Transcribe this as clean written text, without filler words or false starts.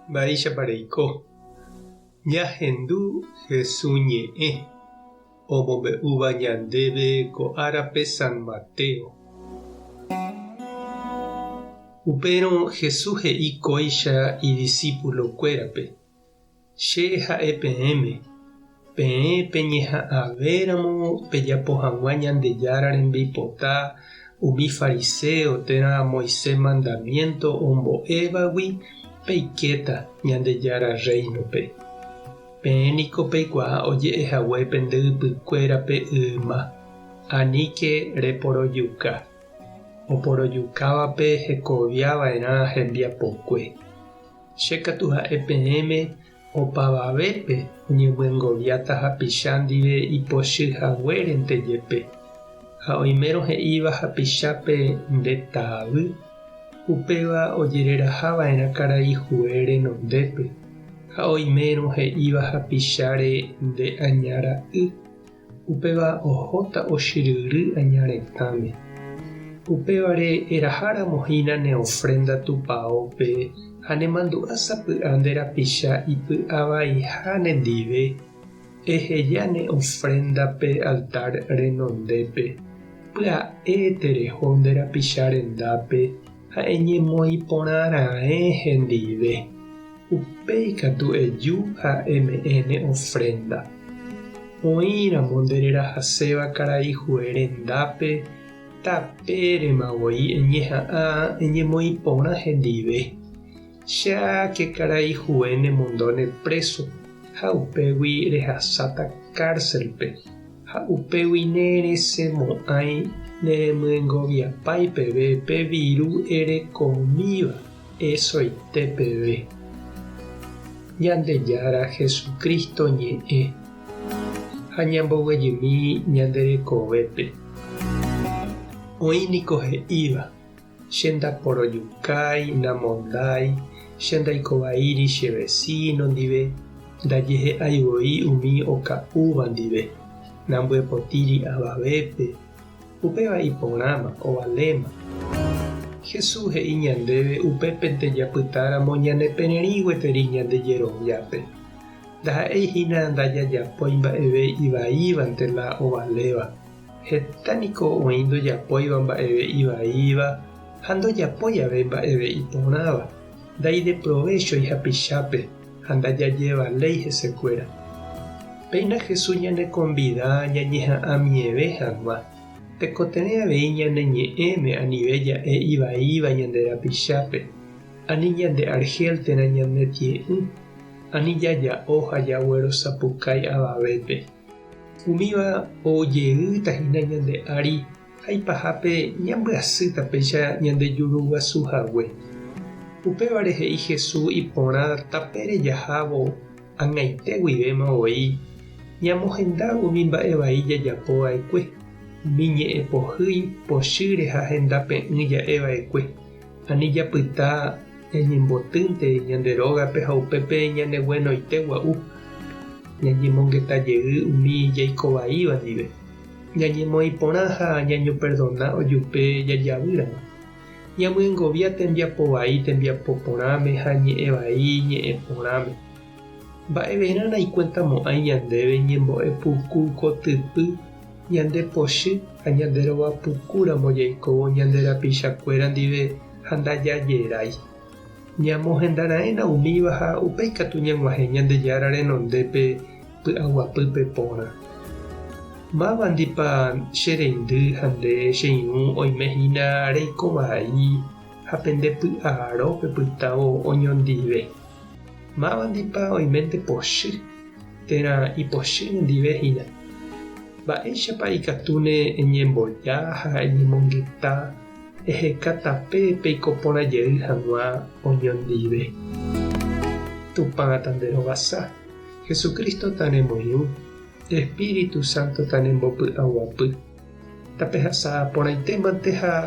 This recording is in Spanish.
Mba'éicha reiko. Ñahendu Jesús ñe'ẽ omombe'úva ñandéve ko árape San Mateo. Upérõ Jesús he'íkóicha idiscípulokuérape: che ha'e peẽme, peẽ peñeha'ãvéramo pejapo hag̃ua Ñandejára rembiapota umi fariseo térã Moisés mandamiento ombo'evagui peikéta Ñandejára reinope. Peẽniko peikuaa oje'ehague pende ypykuérape ýma, aníke reporojuka. Oporojukávape hekoviava'erã hembiapokue. Che katu ha'e peẽme opavavépe oñemyengoviáta hapicha ndive ipochyhaguérentejepe. Ha oimérõ he'íva hapichápe nde tavy, upéva ojererahava'erã karaihue renondépe. Ha oimérõ he'íva hapicháre nde añara'y, upéva ohóta ochyryry añaretãme. Upévare eraháramohína ne ofrenda tupãópe ha nemandu'ásapy'a nde rapicha ipy'avaiha nendive, eheja ne ofrendape altar renondépe, pya'e tereho nde rapicha rendápe ha eñemoĩporãra'e hendive. Upéi katu eju ha eme'ẽ ne ofrenda. Oĩramo ndererahaséva karaihue rendápe tapéremavoi eñeha'ã eñemoĩporã hendive. Cháke karaihue nemondone preso ha upégui rehasáta cárcelpe ha upégui neresemo'ãi neremyengoviapái peve pe viru erekomíva esoite peve. Ñandejára Jesucristo ñe'ẽ ha ñamboguejymi ñanderekovépe. Oĩniko he'íva: che ndaporojukái, namondái, che ndaikovaíri che vecino ndive, ndaje he'aivoi umi oka'úva ndive, nambyepotĩri avavépe, upéva iporãma, ovaléma. Jesús he'i ñandéve upépente japytáramo ñanepererĩ gueteri ñandejeroviápe. Ndaha'éihína ndajajapói mba'eve ivaívante la ovaléva. Hetániko oĩ ndojapóiva mba'eve ivaíva ha ndojapói ave mba'eve iporãva. Ndaide provechoi hapichápe ha ndajajevaléi hesekuéra. Péina Jesús ñanekonvida ñañeha'ãmieve hag̃ua. Tekotevẽ avei ñaneñe'ẽme anive ja'e ivaíva ñande rapichápe, ani ñande argel térã ñanetie'ỹ, ani jaja'o ha jaguerosapukái avavépe. Umíva ojeýtahína ñande ári ha ipahápe ñambyasýta péicha ñandejuruguasuhague. Upévare he'i Jesús iporã tapére jahávo ag̃aite guivéma ñamohenda umi mba'evai jajapova'ekue. Umi ñe'ẽ pohýi, pochýre ha hendape'ỹ ja'eva'ekue. Ani japyta ñañembotýnte ñande rógape ha upépe ñaneguenoite gua'u. Ñañemongetajey umi jaikovaíva ndive. Ñañemoĩporã ha ñañoperdona ojupe jajavýramo. Ñamyengovia tembiapovai tembiapoporãme ha ñe'ẽvai ñe'ẽporãme. Mba'everã naikuentamo'ãi ñandéve ñembo'epuku kotypy, ñande pochy ha ñande rovapukúramo jaikóvo ñande rapichakuéra ndive ha ndajajerái. Ñamohendara'ẽna umíva ha upéi katu ñag̃uahẽ Ñandejára renondépe py'aguapýpe porã. Mávandípa che reindy ha nde che irũ oimehína reikovai ha pende py'arópe pytávo oñondive. Mávandípa oiménte pochy térã ipochy ndivehína. Mba'éichapa ikatúne eñemboja ha eñemongeta eheka tape peiko porãjey hag̃ua oñondive. Tupãta nde rovasa. Jesucristo taremoirũ. Espíritu Santo tarembopy'aguapy. Tapehasa porãitémante ha